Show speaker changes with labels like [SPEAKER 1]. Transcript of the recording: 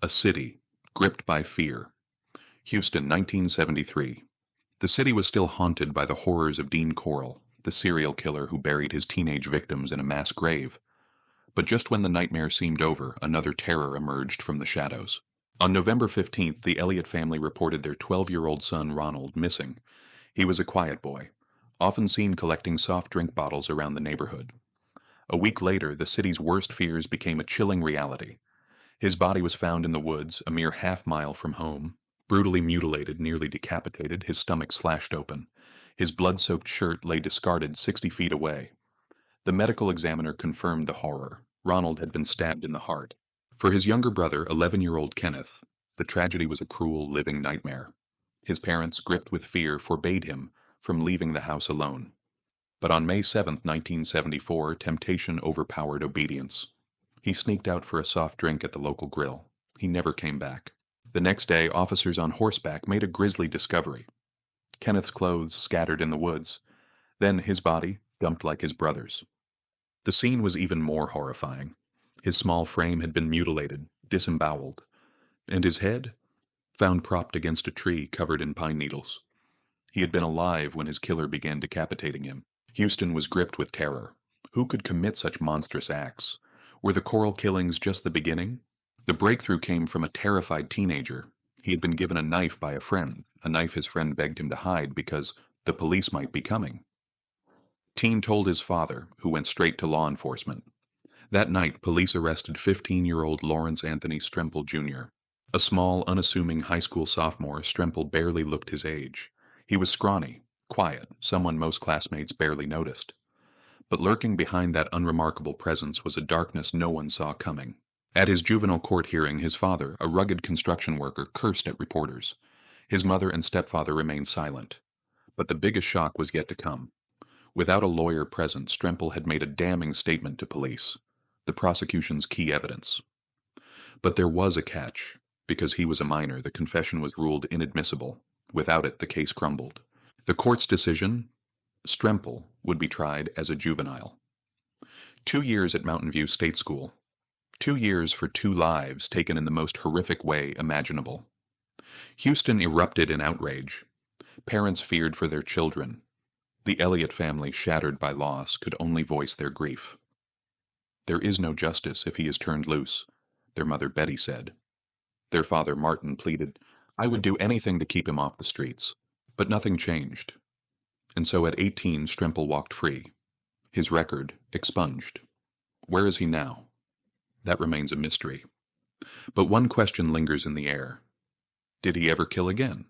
[SPEAKER 1] A city, gripped by fear. Houston, 1973. The city was still haunted by the horrors of Dean Corll, the serial killer who buried his teenage victims in a mass grave. But just when the nightmare seemed over, another terror emerged from the shadows. On November 15th, the Elliott family reported their 12-year-old son Ronald missing. He was a quiet boy, often seen collecting soft drink bottles around the neighborhood. A week later, the city's worst fears became a chilling reality. His body was found in the woods, a mere half-mile from home, brutally mutilated, nearly decapitated, his stomach slashed open. His blood-soaked shirt lay discarded 60 feet away. The medical examiner confirmed the horror. Ronald had been stabbed in the heart. For his younger brother, 11-year-old Kenneth, the tragedy was a cruel, living nightmare. His parents, gripped with fear, forbade him from leaving the house alone. But on May 7, 1974, temptation overpowered obedience. He sneaked out for a soft drink at the local grill. He never came back. The next day, officers on horseback made a grisly discovery. Kenneth's clothes scattered in the woods. Then his body, dumped like his brother's. The scene was even more horrifying. His small frame had been mutilated, disemboweled. And his head? Found propped against a tree covered in pine needles. He had been alive when his killer began decapitating him. Houston was gripped with terror. Who could commit such monstrous acts? Were the Corll killings just the beginning? The breakthrough came from a terrified teenager. He had been given a knife by a knife his friend begged him to hide because the police might be coming. Teen told his father, who went straight to law enforcement. That night, police arrested 15-year-old Lawrence Anthony Stremple Jr. A small, unassuming high school sophomore, Stremple barely looked his age. He was scrawny, quiet, someone most classmates barely noticed. But lurking behind that unremarkable presence was a darkness no one saw coming. At his juvenile court hearing, his father, a rugged construction worker, cursed at reporters. His mother and stepfather remained silent. But the biggest shock was yet to come. Without a lawyer present, Stremple had made a damning statement to police, the prosecution's key evidence. But there was a catch. Because he was a minor, the confession was ruled inadmissible. Without it, the case crumbled. The court's decision? Stremple would be tried as a juvenile. 2 years at Mountain View State School. 2 years for 2 lives taken in the most horrific way imaginable. Houston erupted in outrage. Parents feared for their children. The Elliott family, shattered by loss, could only voice their grief. "There is no justice if he is turned loose," their mother Betty said. Their father Martin pleaded, "I would do anything to keep him off the streets." But nothing changed. And so at 18, Stremple walked free. His record expunged. Where is he now? That remains a mystery. But one question lingers in the air. Did he ever kill again?